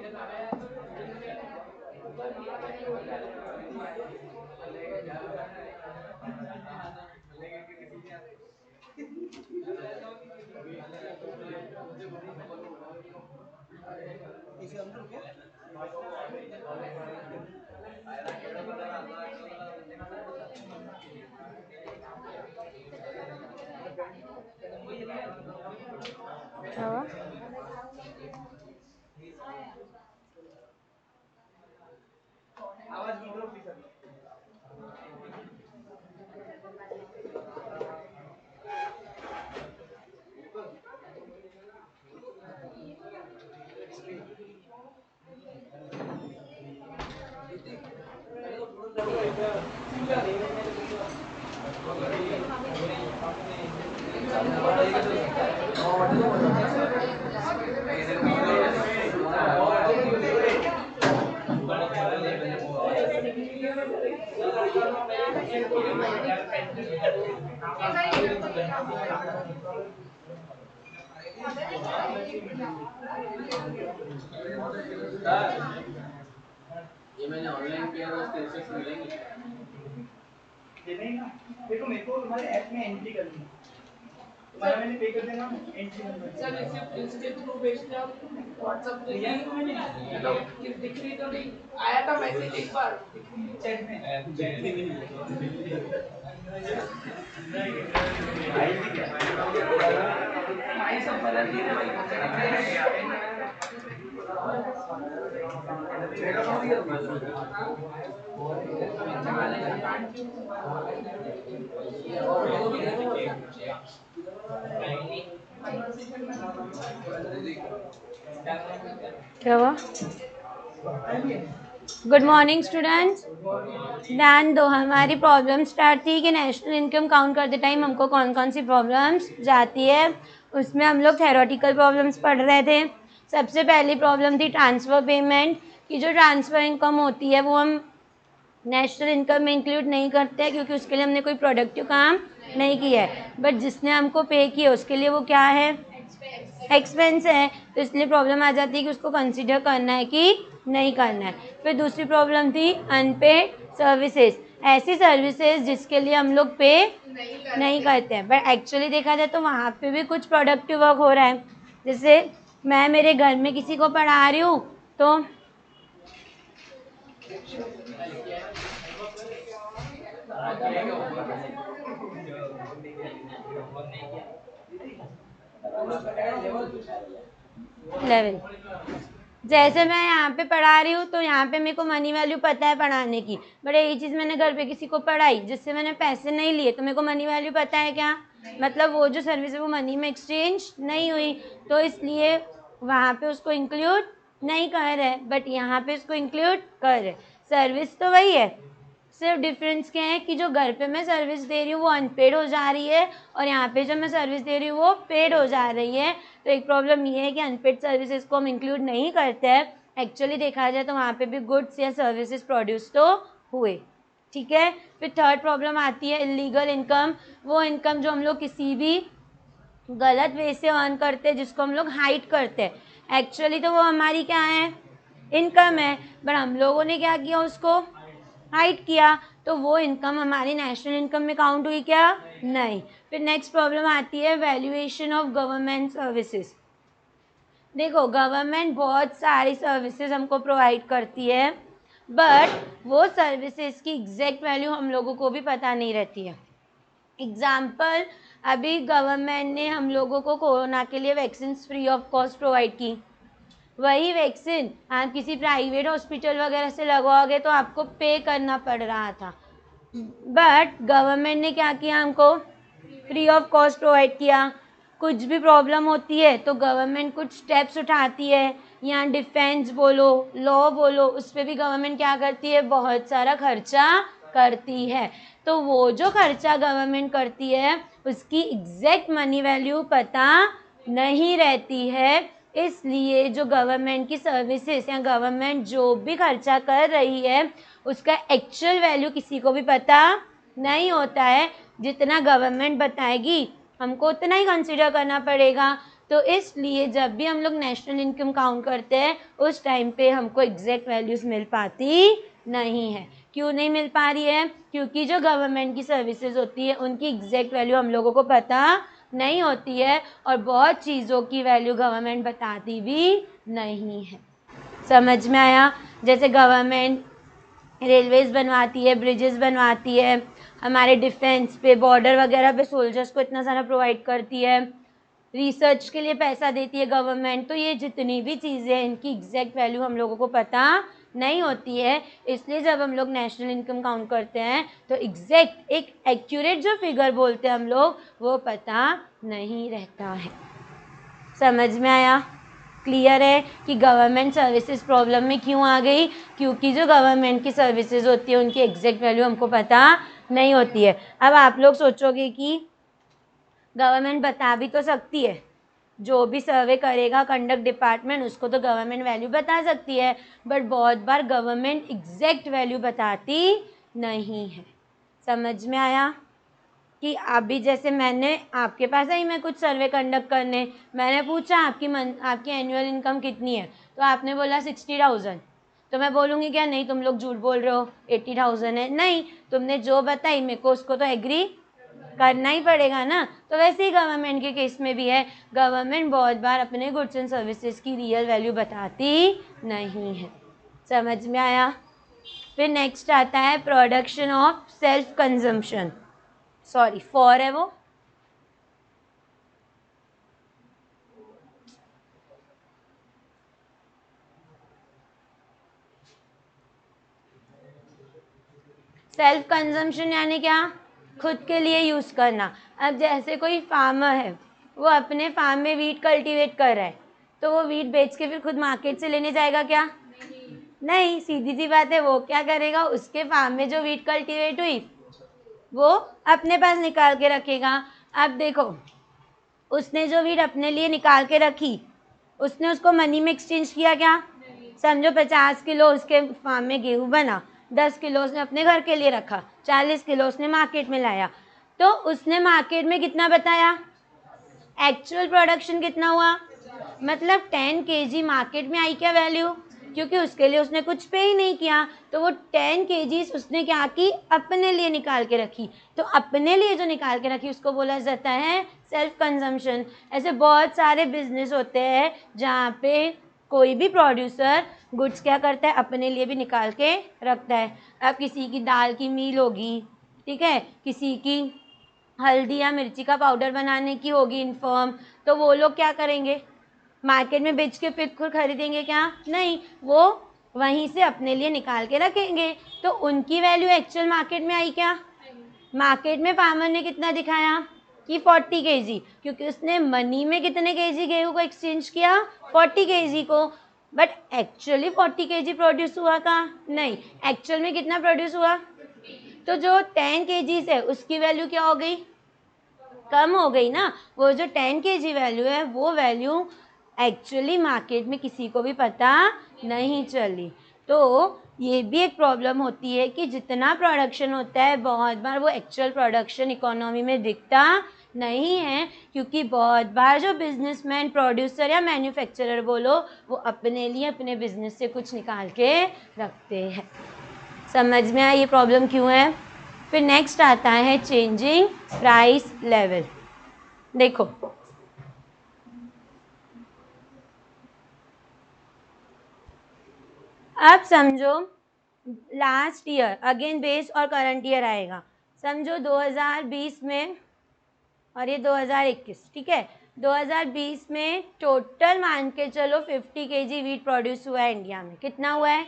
क्या हुआ? ये मैंने ऑनलाइन किया था, उसके रिसर्च मिलेंगे। ये नहीं ना, देखो मेरे को तुम्हारे ऐप में एंट्री करनी है, तुम्हारा मैंने पे कर देना एंट्री नंबर। सर इसके थ्रू भेजते आप व्हाट्सएप पे, दिख रही तो नहीं, आया था मैसेज एक बार चैट में, भाई सब बदल दिए भाई। क्या हुआ? Good morning students. ध्यान दो, हमारी प्रॉब्लम स्टार्ट थी कि नेशनल इनकम काउंट करते टाइम हमको कौन कौन सी प्रॉब्लम्स जाती है। उसमें हम लोग थ्योरेटिकल प्रॉब्लम्स पढ़ रहे थे। सबसे पहली प्रॉब्लम थी ट्रांसफ़र पेमेंट की। जो ट्रांसफ़र इनकम होती है वो हम नेशनल इनकम में इंक्लूड नहीं करते हैं, क्योंकि उसके लिए हमने कोई प्रोडक्टिव काम नहीं किया है। बट जिसने हमको पे किया उसके लिए वो क्या है? एक्सपेंस है। तो इसलिए प्रॉब्लम आ जाती है कि उसको कंसिडर करना है कि नहीं करना है। फिर दूसरी प्रॉब्लम थी अनपेड सर्विसेज, ऐसी सर्विसेज जिसके लिए हम लोग पे नहीं करते हैं, बट एक्चुअली देखा जाए तो वहाँ पे भी कुछ प्रोडक्टिव वर्क हो रहा है। जैसे मैं मेरे घर में किसी को पढ़ा रही हूँ तो लेवल, जैसे मैं यहाँ पे पढ़ा रही हूँ तो यहाँ पे मेरे को मनी वैल्यू पता है पढ़ाने की, बट यही चीज़ मैंने घर पे किसी को पढ़ाई जिससे मैंने पैसे नहीं लिए, तो मेरे को मनी वैल्यू पता है क्या? मतलब वो जो सर्विस है वो मनी में एक्सचेंज नहीं हुई, तो इसलिए वहाँ पे उसको इंक्लूड नहीं कर रहे, बट यहाँ पे उसको इंक्लूड कर रहे। सर्विस तो वही है, सिर्फ डिफरेंस क्या है कि जो घर पे मैं सर्विस दे रही हूँ वो अनपेड हो जा रही है, और यहाँ पे जो मैं सर्विस दे रही हूँ वो पेड हो जा रही है। तो एक प्रॉब्लम ये है कि अनपेड सर्विसेज को हम इंक्लूड नहीं करते हैं। एक्चुअली देखा जाए तो वहाँ पे भी गुड्स या सर्विसेज प्रोड्यूस तो हुए, ठीक है। फिर थर्ड प्रॉब्लम आती है इलीगल इनकम। वो इनकम जो हम लोग किसी भी गलत वे से अर्न करते हैं, जिसको हम लोग हाइड करते हैं। एक्चुअली तो वो हमारी क्या है? इनकम है, बट हम लोगों ने क्या किया? उसको हाइड किया, तो वो इनकम हमारी नेशनल इनकम में काउंट हुई क्या? नहीं। फिर नेक्स्ट प्रॉब्लम आती है वैल्यूएशन ऑफ गवर्नमेंट सर्विसेज। देखो, गवर्नमेंट बहुत सारी सर्विसेज हमको प्रोवाइड करती है, बट वो सर्विसेज की एग्जैक्ट वैल्यू हम लोगों को भी पता नहीं रहती है। एग्जाम्पल, अभी गवर्नमेंट ने हम लोगों को कोरोना के लिए vaccine free of cost provide की। वही वैक्सीन आप किसी प्राइवेट हॉस्पिटल वगैरह से लगवाओगे तो आपको पे करना पड़ रहा था, बट गवर्नमेंट ने क्या किया? हमको फ्री ऑफ कॉस्ट प्रोवाइड किया। कुछ भी प्रॉब्लम होती है तो गवर्नमेंट कुछ स्टेप्स उठाती है, या डिफेंस बोलो, लॉ बोलो, उस पर भी गवर्नमेंट क्या करती है? बहुत सारा खर्चा करती है। तो वो जो खर्चा गवर्नमेंट करती है उसकी एग्जैक्ट मनी वैल्यू पता नहीं रहती है। इसलिए जो गवर्नमेंट की सर्विसेज या गवर्नमेंट जो भी खर्चा कर रही है उसका एक्चुअल वैल्यू किसी को भी पता नहीं होता है। जितना गवर्नमेंट बताएगी हमको उतना ही कंसिडर करना पड़ेगा। तो इसलिए जब भी हम लोग नेशनल इनकम काउंट करते हैं उस टाइम पे हमको एग्जैक्ट वैल्यूज़ मिल पाती नहीं है। क्यों नहीं मिल पा रही है? क्योंकि जो गवर्नमेंट की सर्विसेज होती है उनकी एग्जैक्ट वैल्यू हम लोगों को पता नहीं होती है, और बहुत चीज़ों की वैल्यू गवर्नमेंट बताती भी नहीं है। समझ में आया? जैसे गवर्नमेंट रेलवेज बनवाती है, ब्रिजेस बनवाती है, हमारे डिफेंस पे, बॉर्डर वगैरह पे सोल्जर्स को इतना सारा प्रोवाइड करती है, रिसर्च के लिए पैसा देती है गवर्नमेंट। तो ये जितनी भी चीज़ें हैं इनकी एग्जैक्ट वैल्यू हम लोगों को पता नहीं होती है। इसलिए जब हम लोग नेशनल इनकम काउंट करते हैं तो एग्जैक्ट एक एक्यूरेट जो फिगर बोलते हैं हम लोग वो पता नहीं रहता है। समझ में आया? क्लियर है कि गवर्नमेंट सर्विसेज प्रॉब्लम में क्यों आ गई? क्योंकि जो गवर्नमेंट की सर्विसेज होती है उनकी एग्जैक्ट वैल्यू हमको पता नहीं होती है। अब आप लोग सोचोगे कि गवर्नमेंट बता भी तो सकती है, जो भी सर्वे करेगा कंडक्ट डिपार्टमेंट उसको तो गवर्नमेंट वैल्यू बता सकती है, बट बहुत बार गवर्नमेंट एग्जैक्ट वैल्यू बताती नहीं है। समझ में आया? कि अभी जैसे मैंने आपके पास आई मैं कुछ सर्वे कंडक्ट करने, मैंने पूछा आपकी एनुअल इनकम कितनी है, तो आपने बोला 60,000। तो मैं बोलूँगी क्या? नहीं, तुम लोग झूठ बोल रहे हो, 80,000 है। नहीं, तुमने जो बताई मेरे को उसको तो एग्री करना ही पड़ेगा ना। तो वैसे ही गवर्नमेंट के केस में भी है, गवर्नमेंट बहुत बार अपने गुड्स एंड सर्विसेज की रियल वैल्यू बताती नहीं है। समझ में आया? फिर नेक्स्ट आता है production of self consumption, sorry for है वो, सेल्फ कंजम्पशन यानी क्या? खुद के लिए यूज़ करना। अब जैसे कोई फार्मर है, वो अपने फार्म में वीट कल्टीवेट कर रहा है, तो वो वीट बेच के फिर खुद मार्केट से लेने जाएगा क्या? नहीं, सीधी सी बात है, वो क्या करेगा? उसके फार्म में जो वीट कल्टीवेट हुई वो अपने पास निकाल के रखेगा। अब देखो, उसने जो वीट अपने लिए निकाल के रखी, उसने उसको मनी में एक्सचेंज किया क्या? समझो 50 किलो उसके फार्म में गेहूँ बना, 10 किलो उसने अपने घर के लिए रखा, 40 किलो उसने मार्केट में लाया। तो उसने मार्केट में कितना बताया? एक्चुअल प्रोडक्शन कितना हुआ? मतलब 10 केजी मार्केट में आई क्या वैल्यू? क्योंकि उसके लिए उसने कुछ पे ही नहीं किया, तो वो 10 केजीज उसने क्या की? अपने लिए निकाल के रखी। तो अपने लिए जो निकाल के रखी उसको बोला जाता है सेल्फ कंजम्पशन। ऐसे बहुत सारे बिजनेस होते हैं जहाँ पे कोई भी प्रोड्यूसर गुड्स क्या करता है? अपने लिए भी निकाल के रखता है। अब किसी की दाल की मील होगी, ठीक है, किसी की हल्दी या मिर्ची का पाउडर बनाने की होगी इनफॉर्म, तो वो लोग क्या करेंगे? मार्केट में बेच के फिर खुद खरीदेंगे क्या? नहीं, वो वहीं से अपने लिए निकाल के रखेंगे। तो उनकी वैल्यू एक्चुअल मार्केट में आई क्या? मार्केट में फार्मर ने कितना दिखाया कि 40 केजी, क्योंकि उसने मनी में कितने केजी गेहूं को एक्सचेंज किया? 40 केजी को। बट एक्चुअली 40 केजी प्रोड्यूस हुआ था? नहीं, एक्चुअल में कितना प्रोड्यूस हुआ? तो जो 10 केजीज है उसकी वैल्यू क्या हो गई? कम हो गई ना। वो जो 10 केजी वैल्यू है वो वैल्यू एक्चुअली मार्केट में किसी को भी पता नहीं चली। तो ये भी एक प्रॉब्लम होती है कि जितना प्रोडक्शन होता है बहुत बार वो एक्चुअल प्रोडक्शन इकोनॉमी में दिखता नहीं है, क्योंकि बहुत बार जो बिजनेसमैन, प्रोड्यूसर या मैन्युफैक्चरर बोलो, वो अपने लिए अपने बिजनेस से कुछ निकाल के रखते हैं। समझ में आया ये प्रॉब्लम क्यों है? फिर नेक्स्ट आता है चेंजिंग प्राइस लेवल। देखो, अब समझो लास्ट ईयर, अगेन बेस और करंट ईयर आएगा। समझो 2020 में और ये 2021, ठीक है। 2020 में टोटल मान के चलो 50 केजी वीट प्रोड्यूस हुआ है इंडिया में। कितना हुआ है?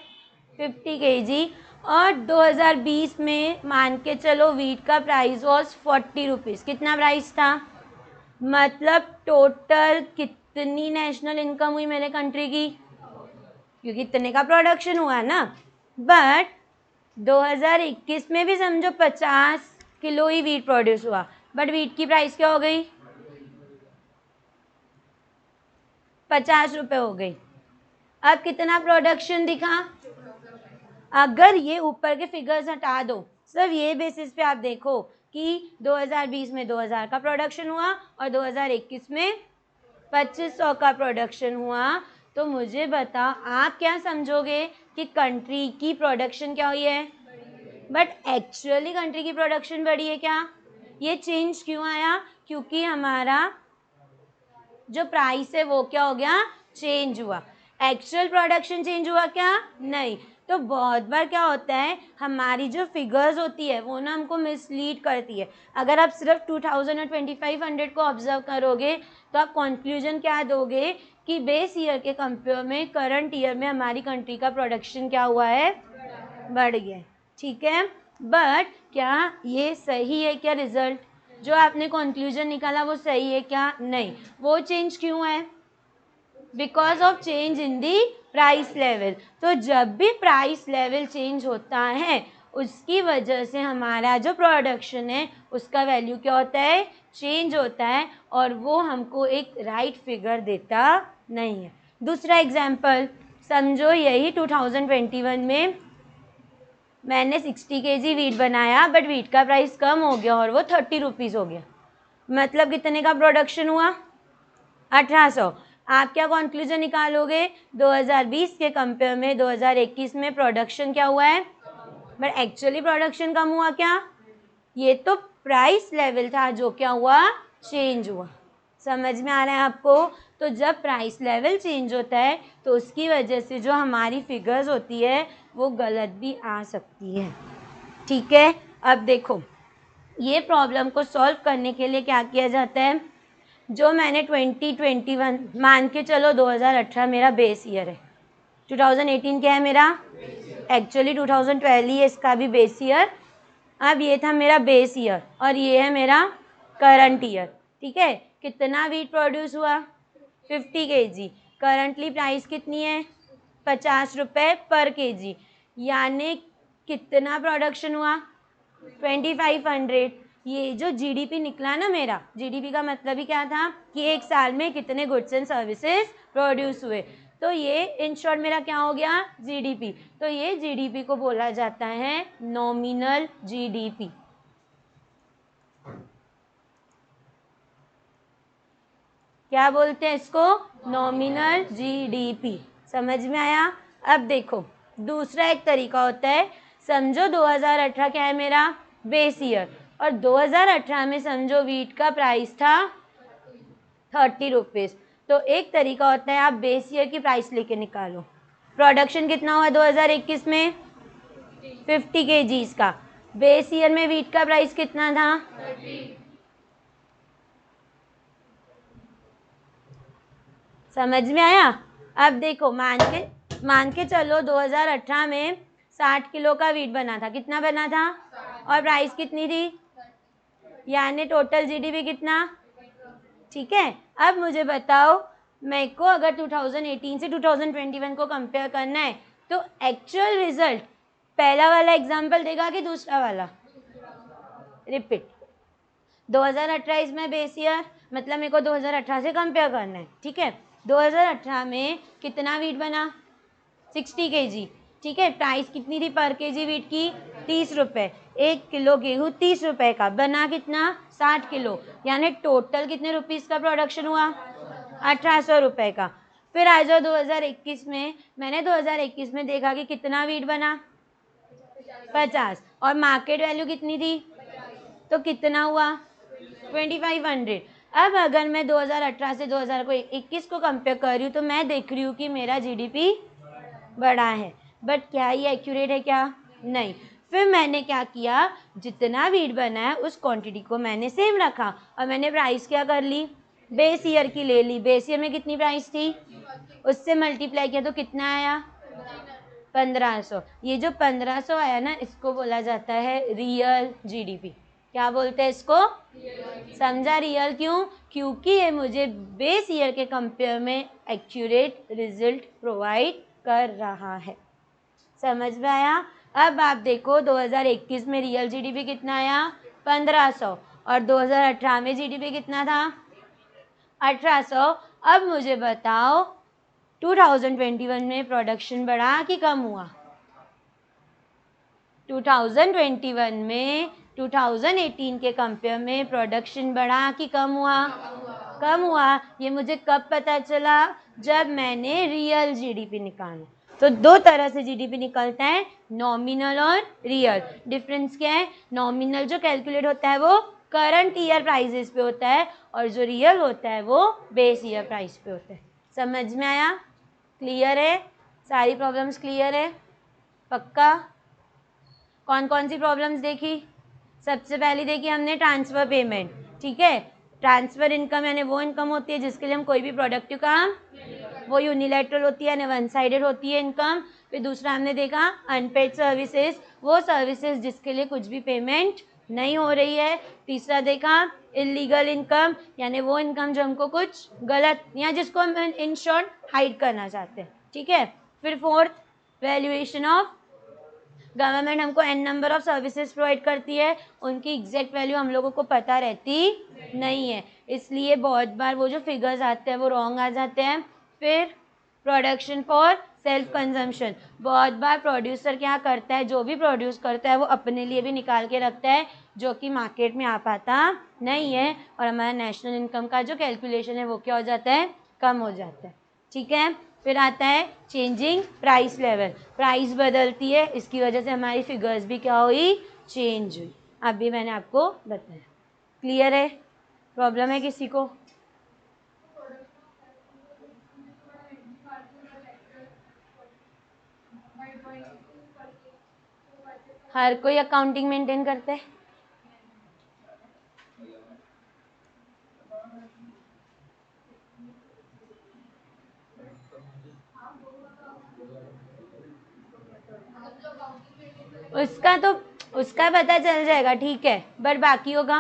50 केजी। और 2020 में मान के चलो वीट का प्राइस वॉज 40 रुपीज़। कितना प्राइस था? मतलब टोटल कितनी नेशनल इनकम हुई मेरे कंट्री की? क्योंकि इतने का प्रोडक्शन हुआ ना। बट 2021 में भी समझो 50 किलो ही वीट प्रोड्यूस हुआ, बट वीट की प्राइस क्या हो गई? 50 रुपये हो गई। अब कितना प्रोडक्शन दिखा? अगर ये ऊपर के फिगर्स हटा दो, सिर्फ ये बेसिस पे आप देखो कि 2020 में 2000 का प्रोडक्शन हुआ और 2021 में 2500 का प्रोडक्शन हुआ, तो मुझे बता आप क्या समझोगे कि कंट्री की प्रोडक्शन क्या हुई है? बट एक्चुअली कंट्री की प्रोडक्शन बढ़ी है क्या? ये चेंज क्यों आया? क्योंकि हमारा जो प्राइस है वो क्या हो गया? चेंज हुआ। एक्चुअल प्रोडक्शन चेंज हुआ क्या? नहीं। तो बहुत बार क्या होता है, हमारी जो फिगर्स होती है वो ना हमको मिसलीड करती है। अगर आप सिर्फ 2000 और 2500 को ऑब्जर्व करोगे तो आप कंक्लूजन क्या दोगे कि बेस ईयर के कंपेयर में करंट ईयर में हमारी कंट्री का प्रोडक्शन क्या हुआ है? बढ़ गया। ठीक है, बट क्या ये सही है क्या? रिजल्ट जो आपने कंक्लूजन निकाला वो सही है क्या? नहीं। वो चेंज क्यों है? Because of change in the price level. तो जब भी प्राइस लेवल चेंज होता है उसकी वजह से हमारा जो प्रोडक्शन है उसका वैल्यू क्या होता है? चेंज होता है, और वो हमको एक राइट फिगर देता नहीं है। दूसरा एग्जाम्पल समझो, यही 2021 में मैंने 60 kg वीट बनाया, बट वीट का प्राइस कम हो गया और वो 30 रुपीज़ हो गया। मतलब कितने का प्रोडक्शन हुआ? 1800। आप क्या कंक्लूजन निकालोगे? 2020 के कंपेयर में 2021 में प्रोडक्शन क्या हुआ है? बट एक्चुअली प्रोडक्शन कम हुआ क्या? ये तो प्राइस लेवल था जो क्या हुआ? चेंज हुआ। समझ में आ रहा है आपको? तो जब प्राइस लेवल चेंज होता है तो उसकी वजह से जो हमारी फिगर्स होती है वो गलत भी आ सकती है। ठीक है, अब देखो ये प्रॉब्लम को सॉल्व करने के लिए क्या किया जाता है? जो मैंने 2021 मान के चलो, 2018 मेरा बेस ईयर है, 2018 क्या है मेरा? एक्चुअली 2012 ही है इसका भी बेस ईयर। अब ये था मेरा बेस ईयर और ये है मेरा करंट ईयर। ठीक है, कितना वीट प्रोड्यूस हुआ? 50 kg। करंटली प्राइस कितनी है? 50 रुपये पर kg। यानी कितना प्रोडक्शन हुआ? 2500। ये जो जीडीपी निकला ना मेरा, जीडीपी का मतलब ही क्या था कि एक साल में कितने गुड्स एंड सर्विसेज प्रोड्यूस हुए। तो ये इन शॉर्ट मेरा क्या हो गया? जीडीपी। तो ये जीडीपी को बोला जाता है नॉमिनल जीडीपी। क्या बोलते हैं इसको? Nominal GDP. समझ में आया? अब देखो दूसरा एक तरीका होता है, समझो 2018 क्या है मेरा? बेस ईयर, और 2018 में समझो वीट का प्राइस था 30 रुपीज़। तो एक तरीका होता है आप बेस ईयर की प्राइस लेके निकालो। प्रोडक्शन कितना हुआ 2021 में? 50 kg का। बेस ईयर में वीट का प्राइस कितना था? 30। समझ में आया? अब देखो मान के चलो 2018 में 60 किलो का वीट बना था। कितना बना था? और प्राइस कितनी थी? यानी टोटल जीडीपी कितना? ठीक है, अब मुझे बताओ, मेरे को अगर 2018 से 2021 को कंपेयर करना है तो एक्चुअल रिजल्ट पहला वाला एग्जाम्पल देगा कि दूसरा वाला? रिपीट। 2018 इसमें बेस ईयर, मतलब मेरे को 2018 से कंपेयर करना है। ठीक है, 2018 में कितना वीट बना? 60 kg। ठीक है, प्राइस कितनी थी पर केजी वीट की? 30 रुपये। 1 किलो गेहूँ 30 रुपये का बना, कितना? 60 किलो। यानी टोटल कितने रुपीज़ का प्रोडक्शन हुआ? 1800 रुपये का। फिर आ जाओ 2021 में, मैंने 2021 में देखा कि कितना वीट बना? 50, और मार्केट वैल्यू कितनी थी? तो कितना हुआ? 2500। अब अगर मैं 2018 से 2021 को कंपेयर कर रही हूँ तो मैं देख रही हूँ कि मेरा जीडीपी बढ़ा है, बट क्या ये एक्यूरेट है क्या? नहीं। फिर मैंने क्या किया, जितना वीट बना है उस क्वांटिटी को मैंने सेम रखा और मैंने प्राइस क्या कर ली? बेस ईयर की ले ली। बेस ईयर में कितनी प्राइस थी? उससे मल्टीप्लाई किया तो कितना आया? 1500। ये जो 1500 आया ना, इसको बोला जाता है रियल जीडीपी। क्या बोलते हैं इसको? समझा? रियल क्यों? क्योंकि ये मुझे बेस ईयर के कंपेयर में एक्यूरेट रिजल्ट प्रोवाइड कर रहा है। समझ में आया? अब आप देखो 2021 में रियल जीडीपी कितना आया? 1500, और 2018 में जीडीपी कितना था? 1800। अब मुझे बताओ 2021 में प्रोडक्शन बढ़ा कि कम हुआ? 2021 में 2018 के कंपेयर में प्रोडक्शन बढ़ा कि कम हुआ? कम हुआ। ये मुझे कब पता चला? जब मैंने रियल जीडीपी निकाला। तो दो तरह से जीडीपी निकलता है, नॉमिनल और रियल। डिफरेंस क्या है? नॉमिनल जो कैलकुलेट होता है वो करंट ईयर प्राइसेस पे होता है, और जो रियल होता है वो बेस ईयर प्राइस पे होता है। समझ में आया? क्लियर है? सारी प्रॉब्लम्स क्लियर है? पक्का? कौन कौन सी प्रॉब्लम्स देखी? सबसे पहले देखी हमने ट्रांसफर पेमेंट, ठीक है। ट्रांसफर इनकम यानी वो इनकम होती है जिसके लिए हम कोई भी प्रोडक्टिव काम, वो यूनिलैटरल होती है यानी वन साइडेड होती है इनकम। फिर दूसरा हमने देखा अनपेड सर्विसेज, वो सर्विसेज जिसके लिए कुछ भी पेमेंट नहीं हो रही है। तीसरा देखा इलीगल इनकम, यानी वो इनकम जो हमको कुछ गलत या जिसको हम इन शॉर्ट हाइड करना चाहते हैं, ठीक है। फिर फोर्थ, वैल्यूएशन ऑफ, गवर्नमेंट हमको an number of services provide करती है, उनकी एग्जैक्ट वैल्यू हम लोगों को पता रहती नहीं है, इसलिए बहुत बार वो जो फिगर्स आते हैं वो रॉन्ग आ जाते हैं। फिर प्रोडक्शन फॉर सेल्फ कंजम्पशन, बहुत बार प्रोड्यूसर क्या करता है, जो भी प्रोड्यूस करता है वो अपने लिए भी निकाल के रखता है, जो कि मार्केट में आ पाता नहीं है, और हमारा नेशनल इनकम का जो कैलकुलेशन है वो क्या हो जाता है, कम हो जाता है, ठीक है। फिर आता है चेंजिंग प्राइस लेवल, प्राइस बदलती है, इसकी वजह से हमारी फिगर्स भी क्या हुई, चेंज हुई। अभी मैंने आपको बताया। क्लियर है? प्रॉब्लम है किसी को? हर कोई अकाउंटिंग मेंटेन करता है? उसका तो उसका पता चल जाएगा, ठीक है, बट बाकी होगा।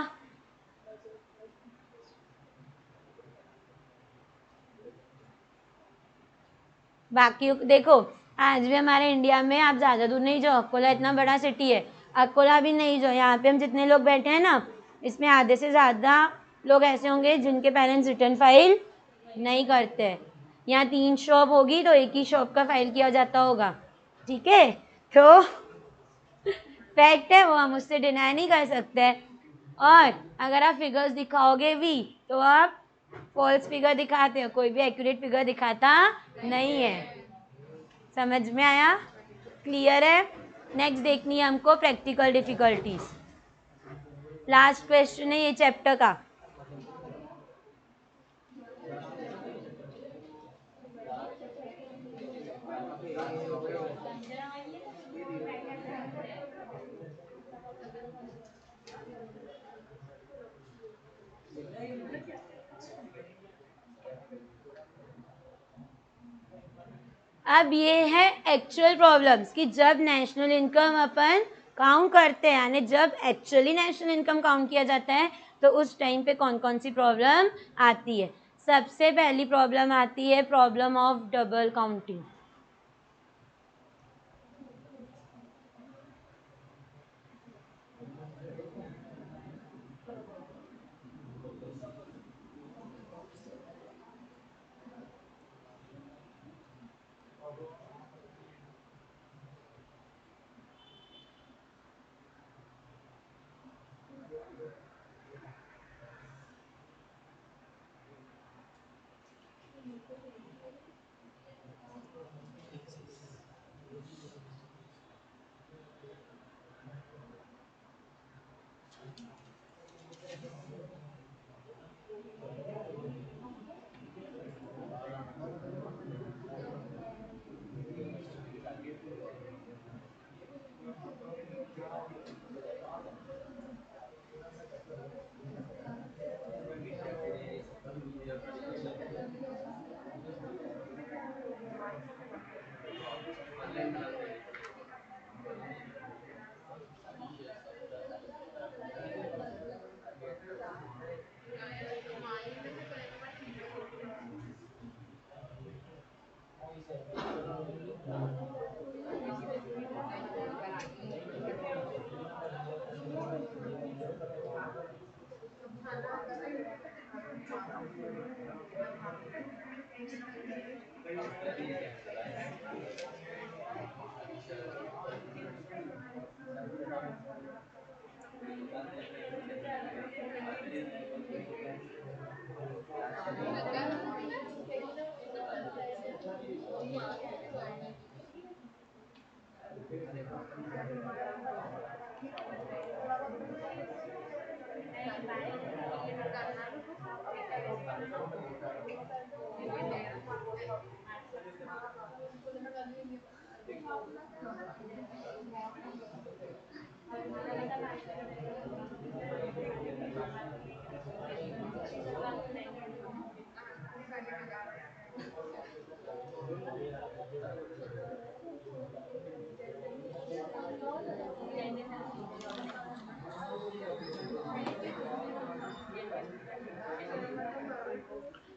बाकी देखो, आज भी हमारे इंडिया में आप ज़्यादा दूर नहीं जाओ, अकोला इतना बड़ा सिटी है, अकोला भी नहीं जाओ, यहाँ पे हम जितने लोग बैठे हैं ना, इसमें आधे से ज़्यादा लोग ऐसे होंगे जिनके पेरेंट्स रिटर्न फाइल नहीं करते हैं। यहाँ 3 शॉप होगी तो एक ही शॉप का फाइल किया जाता होगा, ठीक है। तो फैक्ट है, वो हम उससे डिनाई नहीं कर सकते। और अगर आप फिगर्स दिखाओगे भी तो आप फॉल्स फिगर दिखाते हो, कोई भी एक्यूरेट फिगर दिखाता नहीं है। समझ में आया? क्लियर है? नेक्स्ट देखनी है हमको प्रैक्टिकल डिफिकल्टीज। लास्ट क्वेश्चन है ये चैप्टर का। अब ये है एक्चुअल प्रॉब्लम्स कि जब नेशनल इनकम अपन काउंट करते हैं, यानी जब एक्चुअली नेशनल इनकम काउंट किया जाता है तो उस टाइम पे कौन कौन सी प्रॉब्लम आती है। सबसे पहली प्रॉब्लम आती है प्रॉब्लम ऑफ डबल काउंटिंग।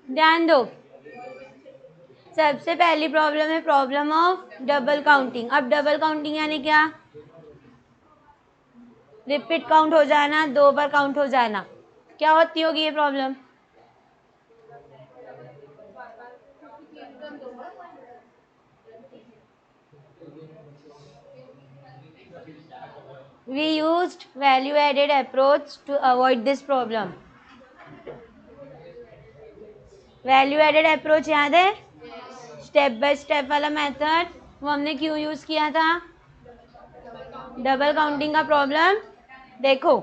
ध्यान दो, सबसे पहली प्रॉब्लम है प्रॉब्लम ऑफ डबल काउंटिंग। अब डबल काउंटिंग यानी क्या? रिपीट काउंट हो जाना, 2 बार काउंट हो जाना। क्या होती होगी ये problem? We used value added approach to avoid this problem. Value added approach याद है? स्टेप बाय स्टेप वाला मेथड, वो हमने क्यों यूज किया था? डबल काउंटिंग का प्रॉब्लम। देखो,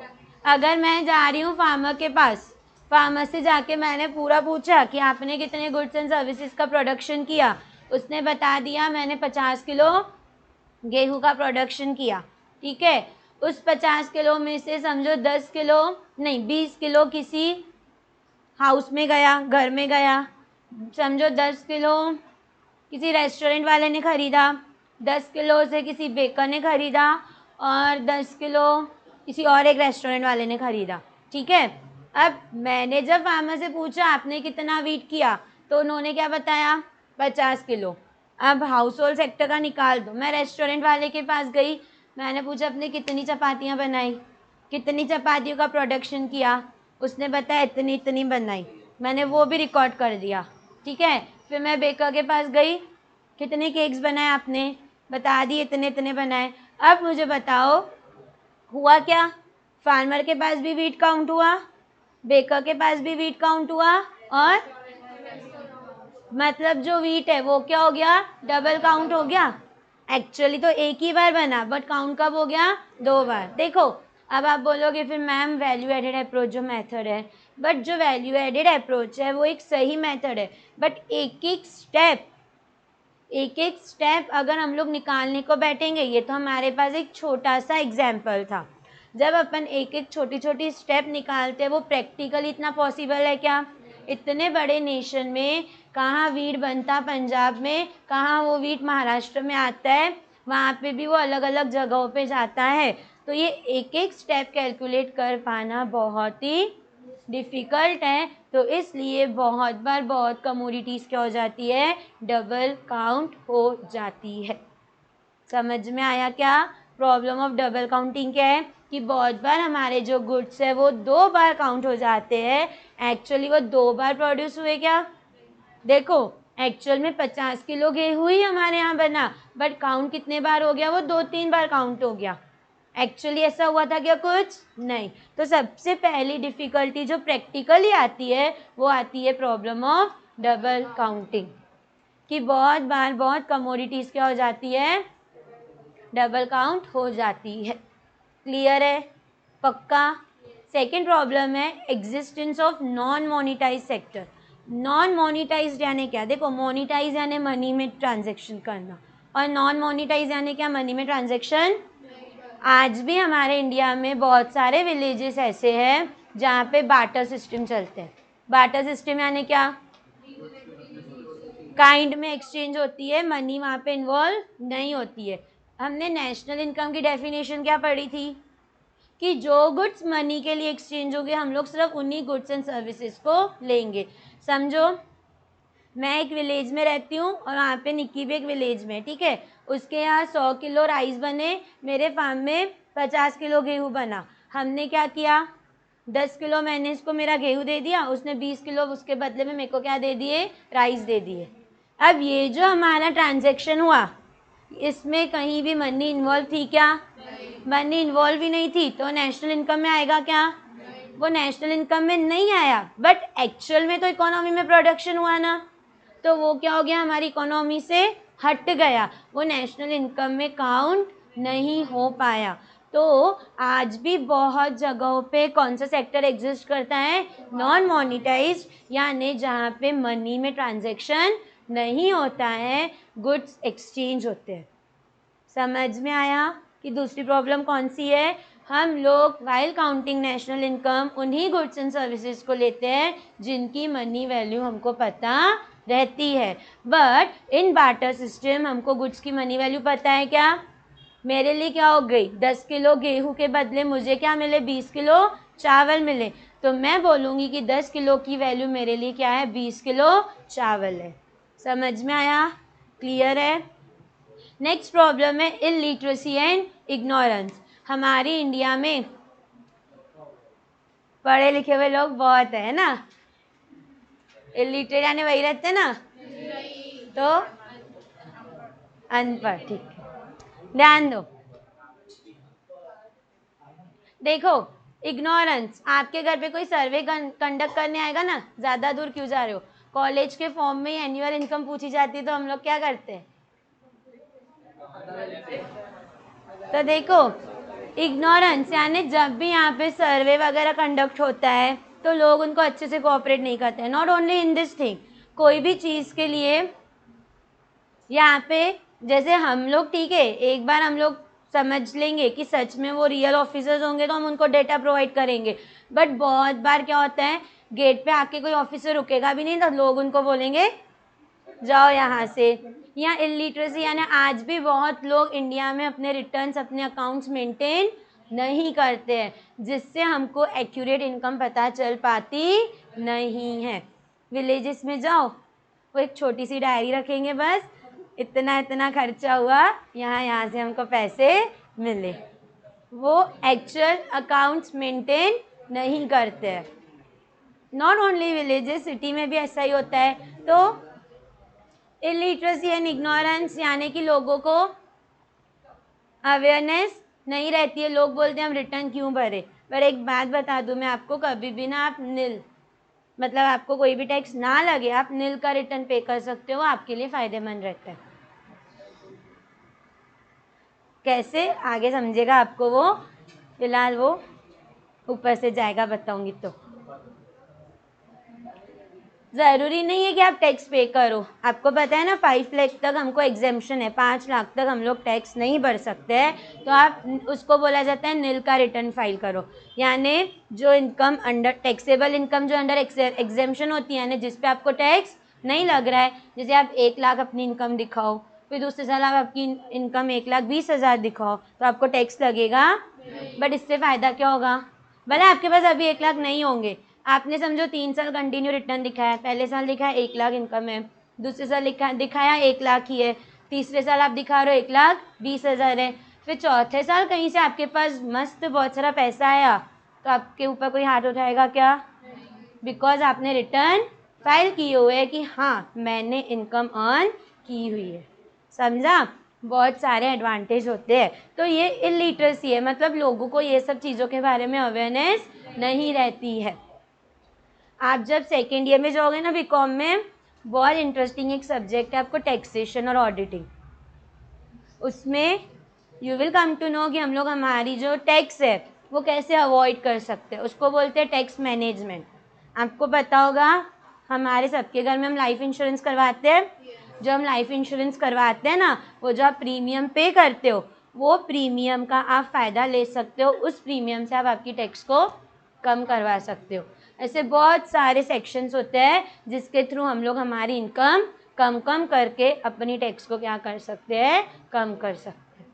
अगर मैं जा रही हूँ फार्मर के पास, फार्मर से जाके मैंने पूरा पूछा कि आपने कितने गुड्स एंड सर्विसेज का प्रोडक्शन किया, उसने बता दिया मैंने 50 किलो गेहूं का प्रोडक्शन किया। ठीक है, उस 50 किलो में से समझो 10 किलो नहीं 20 किलो किसी हाउस में गया, घर में गया। समझो 10 किलो किसी रेस्टोरेंट वाले ने खरीदा, 10 किलो से किसी बेकर ने खरीदा और 10 किलो किसी और एक रेस्टोरेंट वाले ने खरीदा। ठीक है, अब मैंने जब फार्मर से पूछा आपने कितना वीट किया, तो उन्होंने क्या बताया? 50 किलो। अब हाउस होल्ड सेक्टर का निकाल दो। मैं रेस्टोरेंट वाले के पास गई, मैंने पूछा आपने कितनी चपातियाँ बनाई, कितनी चपातियों का प्रोडक्शन किया, उसने बताया इतनी इतनी बनाई, मैंने वो भी रिकॉर्ड कर दिया। ठीक है, फिर मैं बेकर के पास गई, कितने केक्स बनाए आपने, बता दिए इतने इतने बनाए। अब मुझे बताओ हुआ क्या? फार्मर के पास भी वीट काउंट हुआ, बेकर के पास भी वीट काउंट हुआ, और मतलब जो वीट है वो क्या हो गया? डबल काउंट हो गया। एक्चुअली तो एक ही बार बना, बट काउंट कब हो गया? 2 बार। देखो, अब आप बोलोगे फिर मैम वैल्यू एडेड अप्रोच जो मेथड है, बट जो वैल्यू एडेड अप्रोच है वो एक सही मेथड है, बट एक एक स्टेप अगर हम लोग निकालने को बैठेंगे, ये तो हमारे पास एक छोटा सा एग्जाम्पल था। जब अपन एक एक छोटी छोटी स्टेप निकालते हैं, वो प्रैक्टिकली इतना पॉसिबल है क्या? इतने बड़े नेशन में कहाँ वीट बनता पंजाब में, कहाँ वो वीट महाराष्ट्र में आता है, वहाँ पे भी वो अलग अलग जगहों पे जाता है। तो ये एक एक स्टेप कैलकुलेट कर पाना बहुत ही डिफ़िकल्ट है, तो इसलिए बहुत बार बहुत कमोडिटीज़ क्या हो जाती है? डबल काउंट हो जाती है। समझ में आया क्या? प्रॉब्लम ऑफ डबल काउंटिंग क्या है कि बहुत बार हमारे जो गुड्स है वो 2 बार काउंट हो जाते हैं, एक्चुअली वो 2 बार प्रोड्यूस हुए क्या? देखो, एक्चुअल में 50 किलो गेहूं ही हमारे यहाँ बना, बट काउंट कितने बार हो गया? वो 2-3 बार काउंट हो गया। एक्चुअली ऐसा हुआ था क्या? कुछ नहीं। तो सबसे पहली डिफ़िकल्टी जो प्रैक्टिकली आती है वो आती है प्रॉब्लम ऑफ डबल काउंटिंग, कि बहुत बार बहुत कमोडिटीज़ क्या हो जाती है? डबल काउंट हो जाती है। क्लियर है? पक्का? सेकेंड प्रॉब्लम है existence of non monetise sector. Non monetise यानी क्या? देखो, मोनिटाइज यानी मनी में ट्रांजेक्शन करना, और नॉन मोनिटाइज यानी क्या? मनी में ट्रांजेक्शन। आज भी हमारे इंडिया में बहुत सारे विलेजेस ऐसे हैं जहाँ पे बार्टर सिस्टम चलते हैं। बार्टर सिस्टम यानी क्या? काइंड में एक्सचेंज होती है, मनी वहाँ पे इन्वॉल्व नहीं होती है। हमने नेशनल इनकम की डेफिनेशन क्या पढ़ी थी कि जो गुड्स मनी के लिए एक्सचेंज होंगे हम लोग सिर्फ उन्हीं गुड्स एंड सर्विसेज को लेंगे। समझो, मैं एक विलेज में रहती हूँ और वहाँ पे निक्की भी एक विलेज में, ठीक है, उसके यहाँ 100 किलो राइस बने, मेरे फार्म में 50 किलो गेहूँ बना। हमने क्या किया? 10 किलो मैंने इसको मेरा गेहूँ दे दिया, उसने 20 किलो उसके बदले में मेरे को क्या दे दिए? राइस दे दिए। अब ये जो हमारा ट्रांजेक्शन हुआ, इसमें कहीं भी मनी इन्वॉल्व थी क्या? मनी इन्वॉल्व ही नहीं थी, तो नेशनल इनकम में आएगा क्या? वो नेशनल इनकम में नहीं आया, बट एक्चुअल में तो इकोनॉमी में प्रोडक्शन हुआ ना, तो वो क्या हो गया? हमारी इकोनॉमी से हट गया, वो नेशनल इनकम में काउंट नहीं हो पाया। तो आज भी बहुत जगहों पे कौन सा सेक्टर एग्जिस्ट करता है? नॉन मोनिटाइज्ड, यानी जहाँ पे मनी में ट्रांजैक्शन नहीं होता है, गुड्स एक्सचेंज होते हैं। समझ में आया कि दूसरी प्रॉब्लम कौन सी है? हम लोग वाइल काउंटिंग नेशनल इनकम उन्हीं गुड्स एंड सर्विसेज को लेते हैं जिनकी मनी वैल्यू हमको पता रहती है। बट इन बार्टर सिस्टम हमको गुड्स की मनी वैल्यू पता है क्या? मेरे लिए क्या हो गई? 10 किलो गेहूं के बदले मुझे क्या मिले? 20 किलो चावल मिले। तो मैं बोलूँगी कि 10 किलो की वैल्यू मेरे लिए क्या है? 20 किलो चावल है। समझ में आया? क्लियर है? नेक्स्ट प्रॉब्लम है इलिटरेसी एंड इग्नोरेंस। हमारी इंडिया में पढ़े लिखे हुए लोग बहुत है ना? इलिटरेट यानी वही रहते ना? तो अनपढ़, ठीक है, ध्यान दो। देखो, इग्नोरेंस, आपके घर पे कोई सर्वे कंडक्ट करने आएगा ना, ज़्यादा दूर क्यों जा रहे हो? कॉलेज के फॉर्म में एनुअल इनकम पूछी जाती है तो हम लोग क्या करते हैं? तो देखो, इग्नोरेंस यानी जब भी यहाँ पे सर्वे वगैरह कंडक्ट होता है तो लोग उनको अच्छे से कोऑपरेट नहीं करते हैं। Not only in this thing, कोई भी चीज़ के लिए यहाँ पे जैसे हम लोग, ठीक है, एक बार हम लोग समझ लेंगे कि सच में वो रियल ऑफिसर्स होंगे तो हम उनको डेटा प्रोवाइड करेंगे। बट बहुत बार क्या होता है, गेट पे आके कोई ऑफिसर रुकेगा भी नहीं तो लोग उनको बोलेंगे जाओ यहाँ से। यहाँ इलिटरेसी यानी आज भी बहुत लोग इंडिया में अपने रिटर्न्स, अपने अकाउंट्स मेंटेन नहीं करते हैं, जिससे हमको एक्यूरेट इनकम पता चल पाती नहीं है। विलेजेस में जाओ, वो एक छोटी सी डायरी रखेंगे, बस इतना इतना खर्चा हुआ, यहाँ से हमको पैसे मिले। वो एक्चुअल अकाउंट्स मेंटेन नहीं करते हैं। नॉट ओनली विलेजेस, सिटी में भी ऐसा ही होता है। तो इलिटरेसी एंड इग्नोरेंस यानी कि लोगों को अवेयरनेस नहीं रहती है। लोग बोलते हैं हम रिटर्न क्यों भरे। पर एक बात बता दूं मैं आपको, कभी भी ना आप नील, मतलब आपको कोई भी टैक्स ना लगे, आप नील का रिटर्न पे कर सकते हो, आपके लिए फायदेमंद रहता है। कैसे आगे समझेगा आपको वो, फिलहाल वो ऊपर से जाएगा, बताऊंगी। तो ज़रूरी नहीं है कि आप टैक्स पे करो। आपको पता है ना 5 लाख तक हमको एग्जेम्पशन है, 5 लाख तक हम लोग टैक्स नहीं भर सकते हैं। तो आप उसको बोला जाता है नील का रिटर्न फाइल करो, यानी जो इनकम अंडर टैक्सेबल इनकम जो अंडर एग्जेम्पशन होती है, यानी जिस पे आपको टैक्स नहीं लग रहा है। जैसे आप 1 लाख अपनी इनकम दिखाओ, फिर दूसरे साल आप आपकी इनकम 1,20,000 दिखाओ तो आपको टैक्स लगेगा। बट इससे फ़ायदा क्या होगा? भले आपके पास अभी 1 लाख नहीं होंगे, आपने समझो 3 साल कंटिन्यू रिटर्न दिखाया, पहले साल दिखाया 1 लाख इनकम है, दूसरे साल दिखाया 1 लाख ही है, तीसरे साल आप दिखा रहे हो 1,20,000 है, फिर चौथे साल कहीं से आपके पास मस्त बहुत सारा पैसा आया तो आपके ऊपर कोई हाथ उठाएगा क्या? बिकॉज आपने रिटर्न फाइल किए हुए है कि हाँ मैंने इनकम अर्न की हुई है। समझा? बहुत सारे एडवांटेज होते हैं। तो ये इलिटरेसी है, मतलब लोगों को ये सब चीज़ों के बारे में अवेयरनेस नहीं रहती है। आप जब सेकेंड ईयर में जाओगे ना बीकॉम में, बहुत इंटरेस्टिंग एक सब्जेक्ट है आपको, टैक्सेशन और ऑडिटिंग। उसमें you will come to know कि हम लोग हमारी जो टैक्स है वो कैसे अवॉइड कर सकते हैं, उसको बोलते हैं टैक्स मैनेजमेंट। आपको पता होगा हमारे सबके घर में हम लाइफ इंश्योरेंस करवाते हैं। जो हम लाइफ इंश्योरेंस करवाते हैं ना, वो जो आप प्रीमियम पे करते हो, वो प्रीमियम का आप फ़ायदा ले सकते हो, उस प्रीमियम से आप आपकी टैक्स को कम करवा सकते हो। ऐसे बहुत सारे सेक्शंस होते हैं जिसके थ्रू हम लोग हमारी इनकम कम करके अपनी टैक्स को क्या कर सकते हैं? कम कर सकते हैं।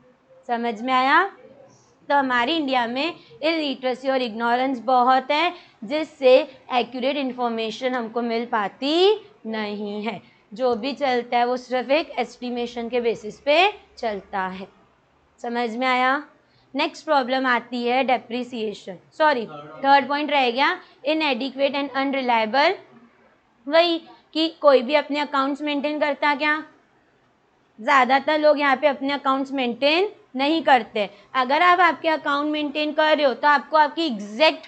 समझ में आया? तो हमारी इंडिया में इलिटरेसी और इग्नोरेंस बहुत है, जिससे एक्यूरेट इन्फॉर्मेशन हमको मिल पाती नहीं है। जो भी चलता है वो सिर्फ एक एस्टिमेशन के बेसिस पे चलता है। समझ में आया? नेक्स्ट प्रॉब्लम आती है डेप्रिसिएशन, सॉरी थर्ड पॉइंट रह गया, इनएडिक्वेट एंड अनरिलायबल। वही कि कोई भी अपने अकाउंट्स मेंटेन करता क्या? ज़्यादातर लोग यहाँ पे अपने अकाउंट्स मेंटेन नहीं करते। अगर आप आपके अकाउंट मेंटेन कर रहे हो तो आपको आपकी एग्जैक्ट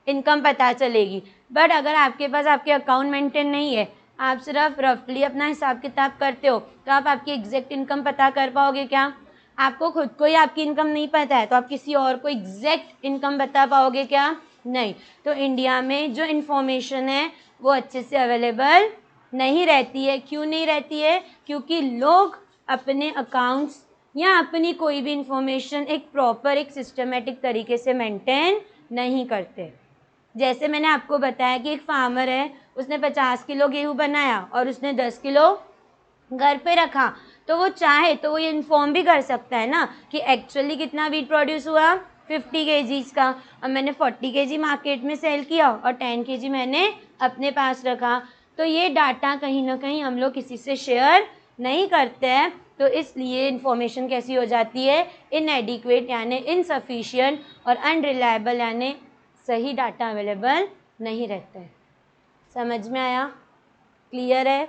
इनकम पता चलेगी। बट अगर आपके पास आपके अकाउंट मेंटेन नहीं है, आप सिर्फ रफली अपना हिसाब किताब करते हो, तो आप आपकी एग्जैक्ट इनकम पता कर पाओगे क्या? आपको खुद को ही आपकी इनकम नहीं पता है तो आप किसी और को एग्जैक्ट इनकम बता पाओगे क्या? नहीं। तो इंडिया में जो इन्फॉर्मेशन है वो अच्छे से अवेलेबल नहीं रहती है। क्यों नहीं रहती है? क्योंकि लोग अपने अकाउंट्स या अपनी कोई भी इंफॉर्मेशन एक प्रॉपर एक सिस्टमेटिक तरीके से मेंटेन नहीं करते। जैसे मैंने आपको बताया कि एक फार्मर है, उसने 50 किलो गेहूँ बनाया और उसने 10 किलो घर पे रखा, तो वो चाहे तो वो ये इन्फॉर्म भी कर सकता है ना कि एक्चुअली कितना वीट प्रोड्यूस हुआ 50 केजीज़ का, और मैंने 40 केजी मार्केट में सेल किया और 10 केजी मैंने अपने पास रखा। तो ये डाटा कहीं ना कहीं हम लोग किसी से शेयर नहीं करते हैं, तो इसलिए इन्फॉर्मेशन कैसी हो जाती है? इनएडिक्वेट यानी इनसफिशिएंट, और अनरिलायबल यानी सही डाटा अवेलेबल नहीं रहता है। समझ में आया? क्लियर है?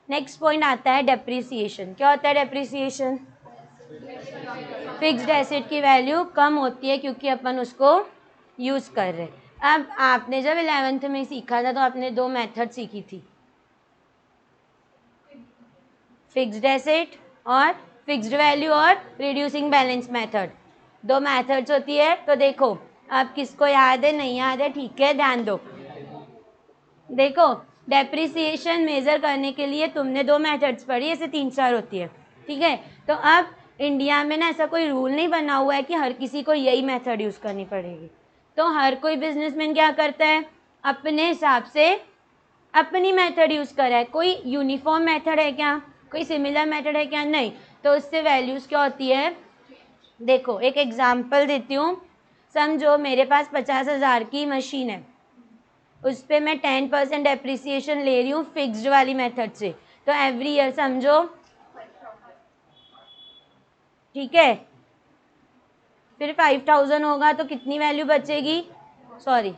नेक्स्ट पॉइंट आता है डेप्रिसिएशन। क्या होता है डेप्रिसिएशन? फिक्स्ड एसेट की वैल्यू कम होती है क्योंकि अपन उसको यूज़ कर रहे हैं। अब आपने जब 11th में सीखा था तो आपने 2 मेथड सीखी थी, फिक्स्ड एसेट और फिक्स्ड वैल्यू और रिड्यूसिंग बैलेंस मेथड। 2 मेथड्स होती है। तो देखो अब किसको याद है, नहीं याद है, ठीक है ध्यान दो। देखो डेप्रिसिएशन मेज़र करने के लिए तुमने 2 मेथड्स पढ़ी, ऐसे 3-4 होती है, ठीक है। तो अब इंडिया में ना ऐसा कोई रूल नहीं बना हुआ है कि हर किसी को यही मेथड यूज़ करनी पड़ेगी। तो हर कोई बिजनेसमैन क्या करता है, अपने हिसाब से अपनी मेथड यूज़ करा है। कोई यूनिफॉर्म मेथड है क्या? कोई सिमिलर मेथड है क्या? नहीं। तो उससे वैल्यूज़ क्या होती है? देखो एक एग्जांपल देती हूँ। समझो मेरे पास 50,000 की मशीन है, उस पर मैं 10% डेप्रिसिएशन ले रही हूँ फिक्स्ड वाली मेथड से। तो एवरी ईयर समझो, ठीक है, फिर 5,000 होगा तो कितनी वैल्यू बचेगी? सॉरी,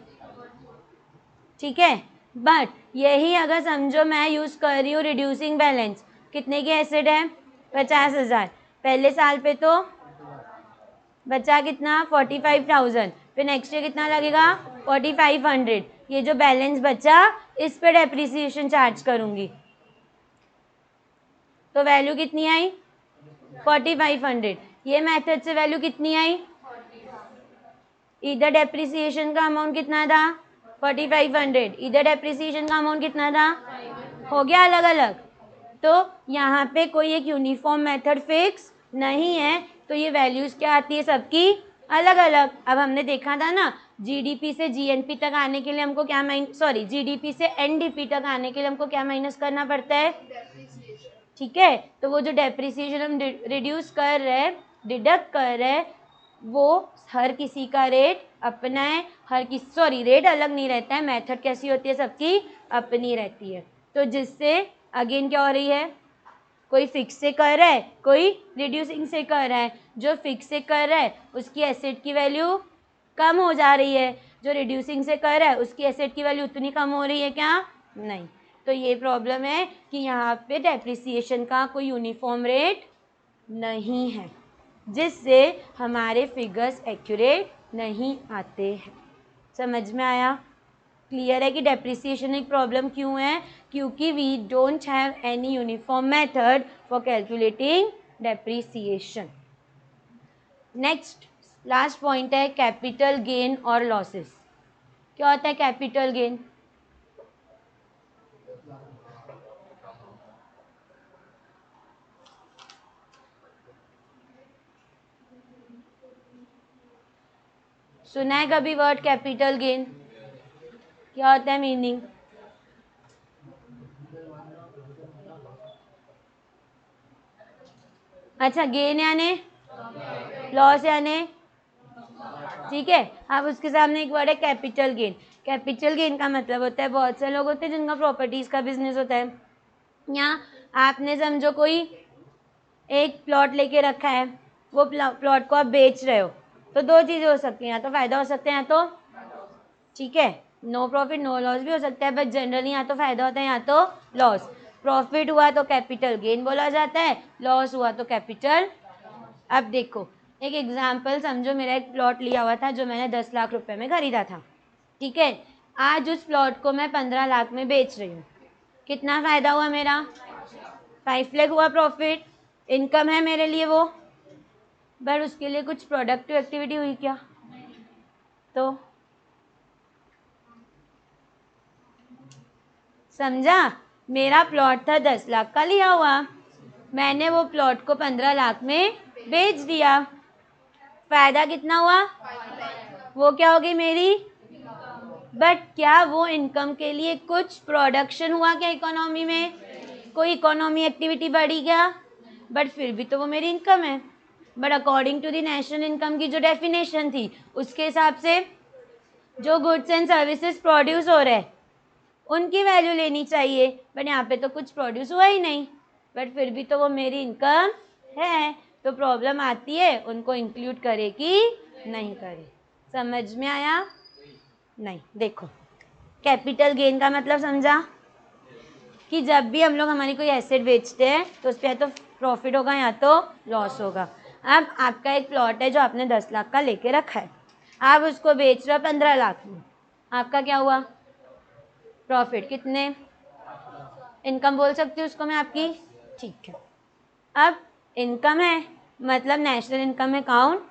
ठीक है। बट यही अगर समझो मैं यूज़ कर रही हूँ रिड्यूसिंग बैलेंस, कितने की एसेट है? 50,000। पहले साल पे तो बचा कितना? 45,000। फिर नेक्स्ट ईयर कितना लगेगा? 4,500। ये जो बैलेंस बचा इस पे डेप्रिसिएशन चार्ज करूँगी, तो वैल्यू कितनी आई? 4,500। ये मेथड से वैल्यू कितनी आई? इधर डेप्रिसिएशन का अमाउंट कितना था? 4,500। इधर डेप्रिसिएशन का अमाउंट कितना था? हो गया अलग अलग। तो यहाँ पे कोई एक यूनिफॉर्म मेथड फिक्स नहीं है, तो ये वैल्यूज़ क्या आती है सबकी अलग अलग। अब हमने देखा था ना, जीडीपी से जीएनपी तक आने के लिए हमको क्या जीडीपी से एनडीपी तक आने के लिए हमको क्या माइनस करना पड़ता है? ठीक है। तो वो जो डेप्रिसिएशन हम रिड्यूस कर रहे हैं, डिडक्ट कर रहे हैं, वो हर किसी का रेट अपना है। रेट अलग नहीं रहता है, मेथड कैसी होती है? सबकी अपनी रहती है। तो जिससे अगेन क्या हो रही है, कोई फिक्स से कर रहा है, कोई रिड्यूसिंग से कर रहा है। जो फिक्स से कर रहा है उसकी एसेट की वैल्यू कम हो जा रही है, जो रिड्यूसिंग से कर रहा है उसकी एसेट की वैल्यू उतनी कम हो रही है क्या? नहीं। तो ये प्रॉब्लम है कि यहाँ पे डेप्रिसिएशन का कोई यूनिफॉर्म रेट नहीं है, जिससे हमारे फिगर्स एक्यूरेट नहीं आते हैं। समझ में आया? क्लियर है कि डेप्रिसिएशन एक प्रॉब्लम क्यों है? क्योंकि we don't have any uniform method for calculating depreciation. Next last point है कैपिटल गेन और लॉसेस। क्या होता है कैपिटल गेन? सुना है कभी वर्ड कैपिटल गेन? क्या होता है मीनिंग? अच्छा, गेन यानी लॉस यानी, ठीक है। अब उसके सामने एक वर्ड है कैपिटल गेन। कैपिटल गेन का मतलब होता है, बहुत से लोग होते हैं जिनका प्रॉपर्टीज का बिजनेस होता है, या आपने समझो कोई एक प्लॉट लेके रखा है, वो प्लॉट को आप बेच रहे हो, तो 2 चीज़ें हो सकती हैं, या तो फायदा हो सकता है या तो, ठीक है, नो प्रॉफिट नो लॉस भी हो सकता है, बट जनरली या तो फायदा होता है या तो लॉस। प्रॉफिट हुआ तो कैपिटल गेन बोला जाता है, लॉस हुआ तो कैपिटल। अब देखो एक एग्जाम्पल समझो, मेरा एक प्लॉट लिया हुआ था जो मैंने 10 लाख रुपए में खरीदा था, ठीक है। आज उस प्लॉट को मैं 15 लाख में बेच रही हूँ। कितना फ़ायदा हुआ मेरा? 5 लाख हुआ प्रॉफिट, इनकम है मेरे लिए वो, बट उसके लिए कुछ प्रोडक्टिव एक्टिविटी हुई क्या? तो समझा? मेरा प्लॉट था 10 लाख का लिया हुआ, मैंने वो प्लॉट को 15 लाख में बेच दिया, फायदा कितना हुआ? वो क्या हो गई मेरी? बट क्या वो इनकम के लिए कुछ प्रोडक्शन हुआ क्या इकोनॉमी में? कोई इकोनॉमी एक्टिविटी बढ़ी क्या? बट फिर भी तो वो मेरी इनकम है। But according to the national income की जो डेफिनेशन थी उसके हिसाब से जो गुड्स एंड सर्विसेज प्रोड्यूस हो रहे हैं उनकी वैल्यू लेनी चाहिए, बट यहाँ पे तो कुछ प्रोड्यूस हुआ ही नहीं, बट फिर भी तो वो मेरी इनकम है। तो प्रॉब्लम आती है उनको इंक्लूड करे कि नहीं करे। समझ में आया? नहीं। देखो, कैपिटल गेन का मतलब समझा कि जब भी हम लोग हमारी कोई एसेट बेचते हैं तो उस पर या तो प्रॉफिट होगा या तो लॉस होगा। अब आपका एक प्लॉट है जो आपने 10 लाख का लेके रखा है, आप उसको बेच रहे हो 15 लाख में, आपका क्या हुआ? प्रॉफिट। कितने? इनकम बोल सकती हूँ उसको मैं आपकी, ठीक है। अब इनकम है मतलब नेशनल इनकम में काउंट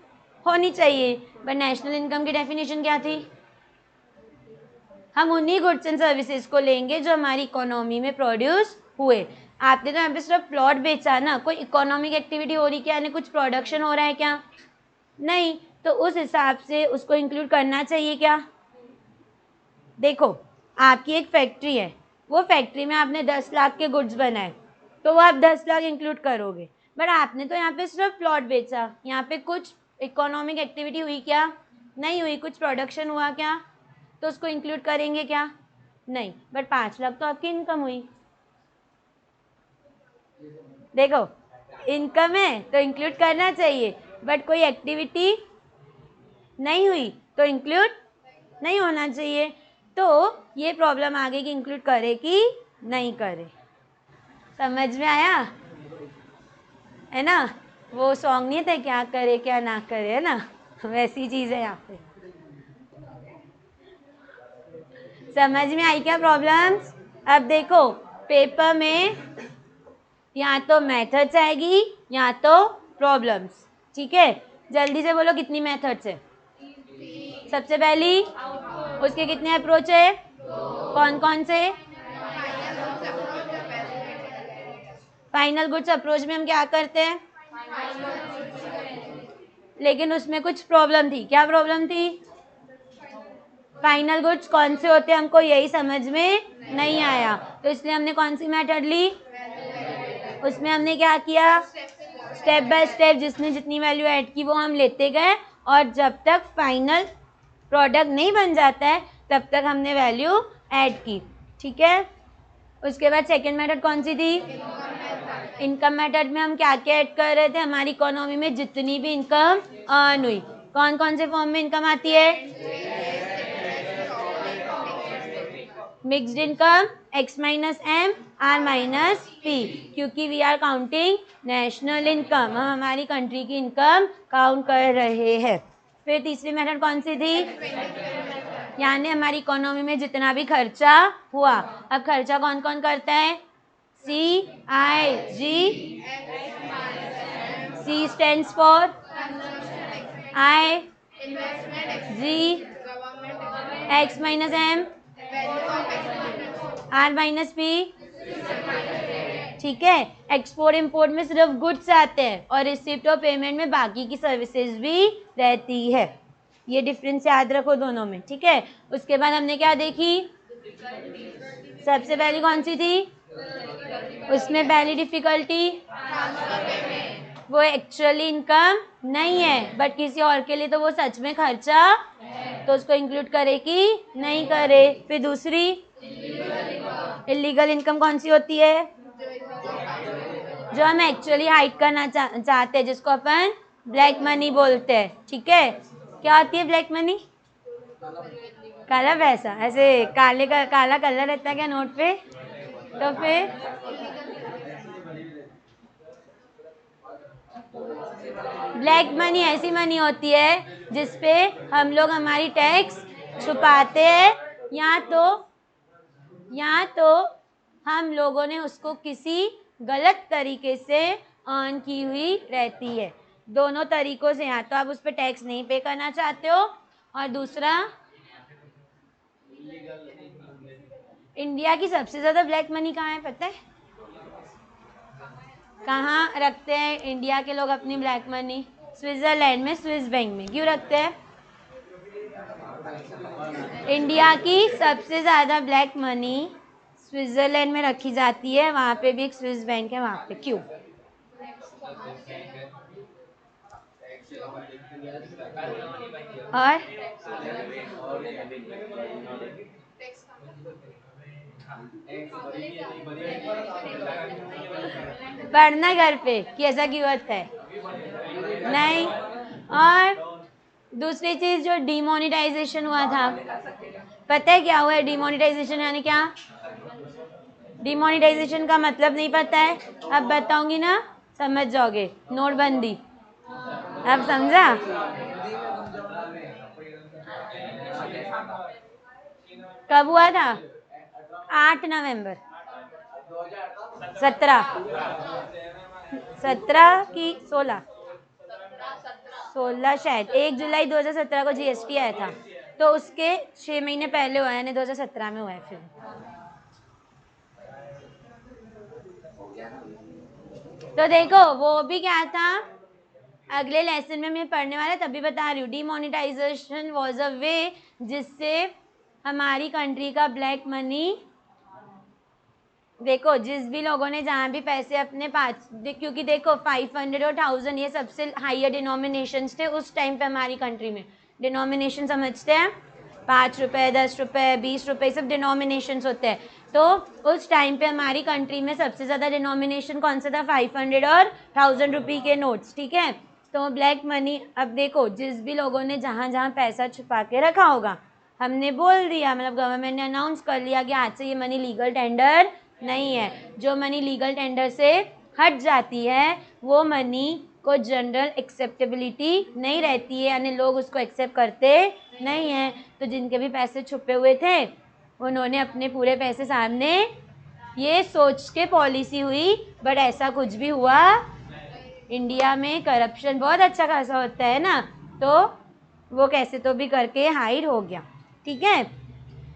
होनी चाहिए, बट नेशनल इनकम की डेफिनेशन क्या थी? हम उन्हीं गुड्स एंड सर्विसेज को लेंगे जो हमारी इकोनॉमी में प्रोड्यूस हुए। आपने तो यहाँ पे सिर्फ प्लॉट बेचा ना, कोई इकोनॉमिक एक्टिविटी हो रही क्या? यानी कुछ प्रोडक्शन हो रहा है क्या? नहीं। तो उस हिसाब से उसको इंक्लूड करना चाहिए क्या? देखो, आपकी एक फैक्ट्री है, वो फैक्ट्री में आपने 10 लाख के गुड्स बनाए तो वो आप 10 लाख इंक्लूड करोगे, बट आपने तो यहाँ पे सिर्फ प्लॉट बेचा, यहाँ पे कुछ इकोनॉमिक एक्टिविटी हुई क्या? नहीं हुई। कुछ प्रोडक्शन हुआ क्या? तो उसको इंक्लूड करेंगे क्या? नहीं। बट 5 लाख तो आपकी इनकम हुई। देखो, इनकम है तो इंक्लूड करना चाहिए, बट कोई एक्टिविटी नहीं हुई तो इंक्लूड नहीं होना चाहिए। तो ये प्रॉब्लम आ गई कि इंक्लूड करे कि नहीं करे। समझ में आया? है ना? वो सॉन्ग नहीं था, क्या करे क्या ना करे, है ना? वैसी चीज है यहाँ पे। समझ में आई क्या प्रॉब्लम्स? अब देखो, पेपर में या तो मेथड्स आएगी या तो प्रॉब्लम्स, ठीक है? जल्दी से बोलो कितनी मेथड्स है? सबसे पहली, उसके कितने अप्रोच है? कौन कौन से? फाइनल गुड्स अप्रोच में हम क्या करते हैं? लेकिन उसमें कुछ प्रॉब्लम थी। क्या प्रॉब्लम थी? फाइनल गुड्स कौन से होते हैं हमको यही समझ में नहीं आया, तो इसलिए हमने कौन सी मेथड ली? उसमें हमने क्या किया? स्टेप बाय स्टेप जिसने जितनी वैल्यू ऐड की वो हम लेते गए, और जब तक फाइनल प्रोडक्ट नहीं बन जाता है तब तक हमने वैल्यू ऐड की, ठीक है? उसके बाद सेकेंड मेथड कौन सी थी? इनकम मेथड में हम क्या क्या ऐड कर रहे थे? हमारी इकोनॉमी में जितनी भी इनकम अर्न हुई, कौन कौन से फॉर्म में इनकम आती है? Mixed income, x minus M, R minus P, क्योंकि we are counting national income, हम हमारी कंट्री की इनकम काउंट कर रहे हैं। फिर तीसरी मेथड कौन सी थी? यानी हमारी इकोनॉमी में जितना भी खर्चा हुआ। अब खर्चा कौन कौन करता है? CIG, C stands for I, G, X minus M, R minus P, ठीक है? एक्सपोर्ट इंपोर्ट में सिर्फ गुड्स आते हैं और रिसिप्ट और पेमेंट में बाकी की सर्विसेज भी रहती है। ये डिफरेंस याद रखो दोनों में, ठीक है? उसके बाद हमने क्या देखी? सबसे पहली कौन सी थी? उसमें पहली डिफिकल्टी वो एक्चुअली इनकम नहीं है, बट किसी और के लिए तो वो सच में खर्चा, तो उसको इंक्लूड करे कि नहीं करे। फिर दूसरी इलीगल इनकम कौन सी होती है? जो हम एक्चुअली हाइड करना चाहते हैं, जिसको अपन ब्लैक मनी बोलते हैं, ठीक है? क्या होती है ब्लैक मनी? काला पैसा। ऐसे काले का काला कलर रहता है क्या नोट पे? तो फिर ब्लैक मनी ऐसी मनी होती है जिसपे हम लोग हमारी टैक्स छुपाते हैं, या तो हम लोगों ने उसको किसी गलत तरीके से अर्न की हुई रहती है। दोनों तरीकों से, या तो आप उस पर टैक्स नहीं पे करना चाहते हो, और दूसरा इंडिया की सबसे ज्यादा ब्लैक मनी कहाँ है पता है? कहाँ रखते हैं इंडिया के लोग अपनी ब्लैक मनी? स्विट्जरलैंड में, स्विस बैंक में। क्यों रखते हैं? इंडिया की सबसे ज्यादा ब्लैक मनी स्विट्जरलैंड में रखी जाती है, वहां पे भी एक स्विस बैंक है वहां पे। क्यों? और पढ़ना घर पे कि ऐसा क्यों होता है? नहीं। और दूसरी चीज, जो डिमोनेटाइजेशन हुआ था, पता है क्या हुआ है डिमोनेटाइजेशन यानी क्या? डिमोनेटाइजेशन का मतलब नहीं पता है? अब बताऊंगी ना, समझ जाओगे। नोटबंदी, अब समझा? कब हुआ था? 8 नवंबर 17 की 16 शायद, 1 जुलाई 2017 को जीएसटी आया था, तो उसके 6 महीने पहले हुआ है, यानी 2017 में हुआ है। फिर तो देखो वो भी क्या था, अगले लेसन में मैं पढ़ने वाला, तभी बता रही हूँ। डिमोनेटाइजेशन वाज अ वे जिससे हमारी कंट्री का ब्लैक मनी, देखो जिस भी लोगों ने जहाँ भी पैसे अपने क्योंकि देखो 500 और 1000 ये सबसे हाइयर डिनोमिनेशंस थे उस टाइम पे हमारी कंट्री में। डिनोमिनेशन समझते हैं? 5 रुपए, 10 रुपए, 20 रुपए, सब डिनोमिनेशंस होते हैं। तो उस टाइम पे हमारी कंट्री में सबसे ज़्यादा डिनोमिनेशन कौन सा था? 500 और 1000 रुपये के नोट्स, ठीक है। तो ब्लैक मनी, अब देखो जिस भी लोगों ने जहाँ जहाँ पैसा छुपा के रखा होगा, हमने बोल दिया, मतलब गवर्नमेंट ने अनाउंस कर लिया कि आज से ये मनी लीगल टेंडर नहीं है। जो मनी लीगल टेंडर से हट जाती है वो मनी को जनरल एक्सेप्टेबिलिटी नहीं रहती है, यानी लोग उसको एक्सेप्ट करते नहीं हैं। तो जिनके भी पैसे छुपे हुए थे उन्होंने अपने पूरे पैसे सामने, ये सोच के पॉलिसी हुई, बट ऐसा कुछ भी हुआ। इंडिया में करप्शन बहुत अच्छा खासा होता है ना, तो वो कैसे तो भी करके हाइड हो गया, ठीक है।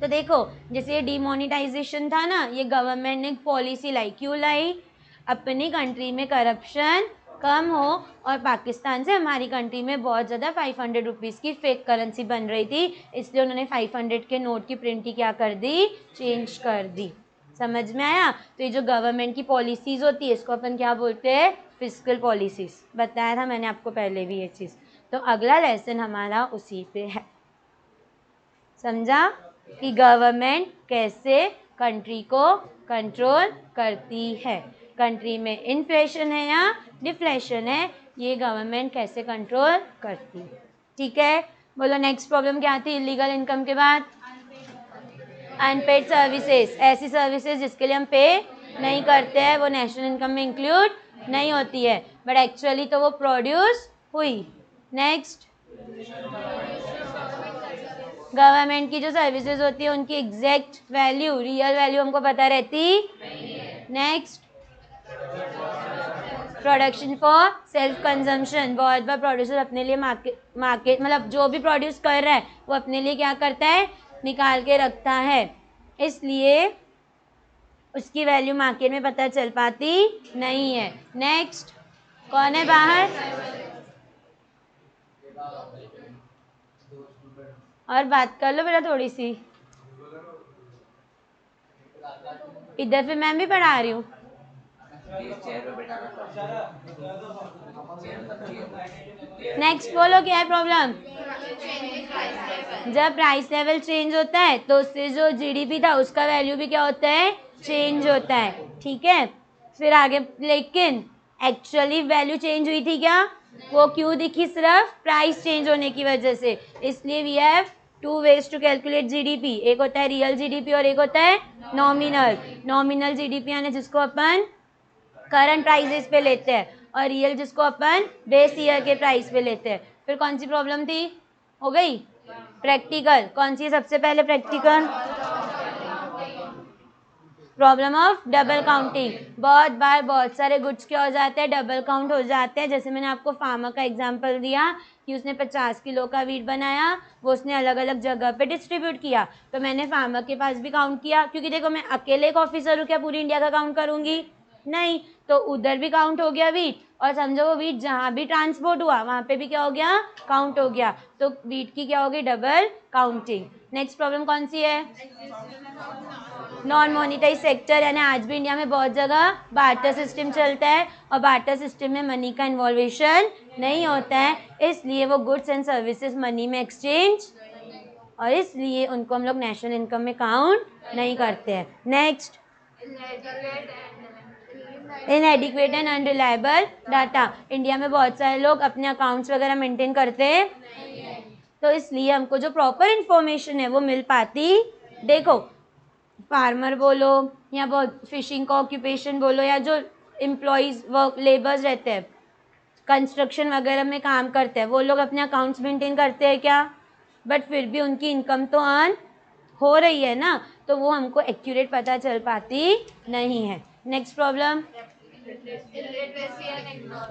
तो देखो जैसे ये डिमोनेटाइजेशन था ना, ये गवर्नमेंट ने पॉलिसी लाई। क्यों लाई? अपनी कंट्री में करप्शन कम हो, और पाकिस्तान से हमारी कंट्री में बहुत ज़्यादा 500 रुपीज़ की फेक करेंसी बन रही थी, इसलिए उन्होंने 500 के नोट की प्रिंटिंग क्या कर दी? चेंज कर दी। समझ में आया? तो ये जो गवर्नमेंट की पॉलिसीज़ होती है इसको अपन क्या बोलते हैं? Fiscal policies. बताया था मैंने आपको पहले भी ये चीज़। तो अगला लेसन हमारा उसी पे है। समझा कि गवर्नमेंट कैसे कंट्री को कंट्रोल करती है? कंट्री में इन्फ्लेशन है या डिफ्लेशन है, ये गवर्नमेंट कैसे कंट्रोल करती है, ठीक है। बोलो नेक्स्ट प्रॉब्लम क्या थी इलीगल इनकम के बाद? अनपेड सर्विसेज, ऐसी सर्विसेज जिसके लिए हम पे नहीं करते हैं, वो नेशनल इनकम में इंक्लूड नहीं होती है, बट एक्चुअली तो वो प्रोड्यूस हुई। नेक्स्ट, गवर्नमेंट की जो सर्विसेज होती है उनकी एग्जैक्ट वैल्यू, रियल वैल्यू हमको पता रहती। Next, production for self consumption, बहुत बार प्रोड्यूसर अपने लिए मार्केट मतलब जो भी प्रोड्यूस कर रहा है वो अपने लिए क्या करता है? निकाल के रखता है, इसलिए उसकी वैल्यू मार्केट में पता चल पाती नहीं है। नेक्स्ट, कौन है बाहर? और बात कर लो बेटा थोड़ी सी, इधर पे मैम भी पढ़ा रही हूँ। नेक्स्ट बोलो क्या है प्रॉब्लम? जब प्राइस लेवल चेंज होता है तो उससे जो जीडीपी था उसका वैल्यू भी क्या होता है? चेंज होता है, ठीक है। फिर आगे, लेकिन एक्चुअली वैल्यू चेंज हुई थी क्या? वो क्यों दिखी? सिर्फ प्राइस चेंज होने की वजह से। इसलिए we have two ways to calculate GDP, एक होता है रियल जीडीपी और एक होता है नॉमिनल। नॉमिनल जीडीपी यानी जिसको अपन करंट प्राइसेस पे लेते हैं, और रियल जिसको अपन बेस ईयर के प्राइस पे लेते हैं। फिर कौन सी प्रॉब्लम थी? हो गई प्रैक्टिकल। कौन सी है सबसे पहले practical? Problem of double counting. बहुत बार बहुत सारे गुड्स क्या हो जाते हैं, डबल काउंट हो जाते हैं। जैसे मैंने आपको फार्मर का एग्जांपल दिया कि उसने 50 किलो का वीट बनाया, वो उसने अलग अलग जगह पे डिस्ट्रीब्यूट किया, तो मैंने फार्मर के पास भी काउंट किया, क्योंकि देखो मैं अकेले एक ऑफिसर हूँ, क्या पूरी इंडिया का काउंट करूंगी? नहीं, तो उधर भी काउंट हो गया वीट, और समझो वो वीट जहाँ भी ट्रांसपोर्ट हुआ वहाँ पे भी क्या हो गया, काउंट हो गया। तो वीट की क्या हो गई, डबल काउंटिंग। नेक्स्ट प्रॉब्लम कौन सी है? नॉन मोनिटाइज सेक्टर, यानी आज भी इंडिया में बहुत जगह बार्टर सिस्टम चलता है, और बार्टर सिस्टम में मनी का इन्वॉल्वेशन नहीं होता है, इसलिए वो गुड्स एंड सर्विसेज मनी में एक्सचेंज, और इसलिए उनको हम लोग नेशनल इनकम में काउंट नहीं करते हैं। Next, इनएडिक्वेट and unreliable data. India में बहुत सारे लोग अपने अकाउंट्स वगैरह मेंटेन करते हैं, तो इसलिए हमको जो प्रॉपर इंफॉर्मेशन है वो मिल पाती। देखो, फार्मर बोलो या बहुत फिशिंग का ऑक्यूपेशन बोलो, या जो एम्प्लॉयज़ वर्क लेबर्स रहते हैं, कंस्ट्रक्शन वगैरह में काम करते हैं, वो लोग अपने अकाउंट्स मेंटेन करते हैं क्या? बट फिर भी उनकी इनकम तो अर्न हो रही है ना, तो वो हमको एक्यूरेट पता चल पाती नहीं है। Next problem,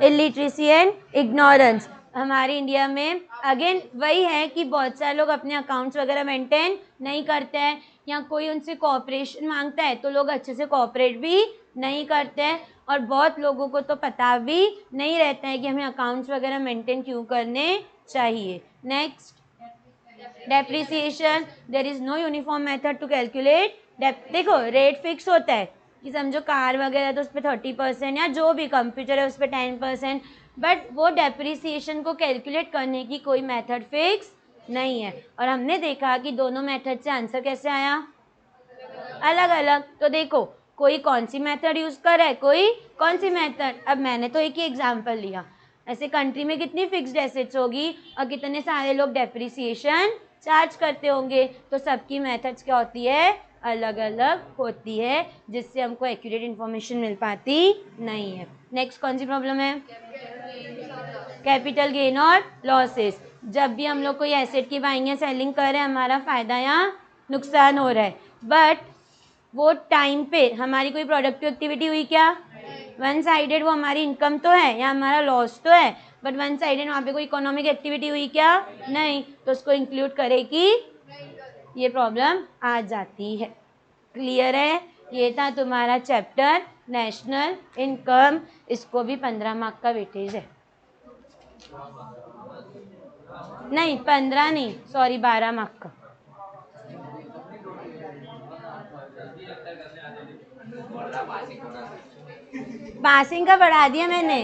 illiteracy and ignorance. हमारे इंडिया में अगेन वही है कि बहुत सारे लोग अपने अकाउंट्स वगैरह मेंटेन नहीं करते हैं, या कोई उनसे कोऑपरेशन मांगता है तो लोग अच्छे से कोऑपरेट भी नहीं करते हैं, और बहुत लोगों को तो पता भी नहीं रहता है कि हमें अकाउंट्स वगैरह मेंटेन क्यों करने चाहिए। Next, depreciation, there is no uniform method to calculate. देखो रेट फिक्स होता है कि समझो कार वगैरह तो उस पर 30%, या जो भी कंप्यूटर है उस पर 10%, बट वो डेप्रिसिएशन को कैलकुलेट करने की कोई मेथड फिक्स नहीं है। और हमने देखा कि दोनों मेथड से आंसर कैसे आया, अलग अलग। तो देखो कोई कौन सी मेथड यूज़ कर रहा है, कोई कौन सी मेथड। अब मैंने तो एक ही एग्जांपल लिया, ऐसे कंट्री में कितनी फिक्स्ड एसेट्स होगी और कितने सारे लोग डेप्रिसिएशन चार्ज करते होंगे, तो सबकी मेथड्स क्या होती है, अलग अलग होती है, जिससे हमको एक्यूरेट इन्फॉर्मेशन मिल पाती नहीं है। नेक्स्ट कौन सी प्रॉब्लम है? कैपिटल गेन और लॉसेस। जब भी हम लोग कोई एसेट की बाइंग या सेलिंग कर रहे हैं, हमारा फ़ायदा या नुकसान हो रहा है, बट वो टाइम पे हमारी कोई प्रोडक्टिव एक्टिविटी हुई क्या? वन साइडेड वो हमारी इनकम तो है या हमारा लॉस तो है, बट वन साइडेड वहाँ पे कोई इकोनॉमिक एक्टिविटी हुई क्या? नहीं, तो उसको इंक्लूड करेगी, ये प्रॉब्लम आ जाती है। क्लियर है? ये था तुम्हारा चैप्टर नेशनल इनकम, इसको भी 15 मार्क का वेटेज है। नहीं 15 नहीं, सॉरी 12 मार्क का। पासिंग का बढ़ा दिया मैंने।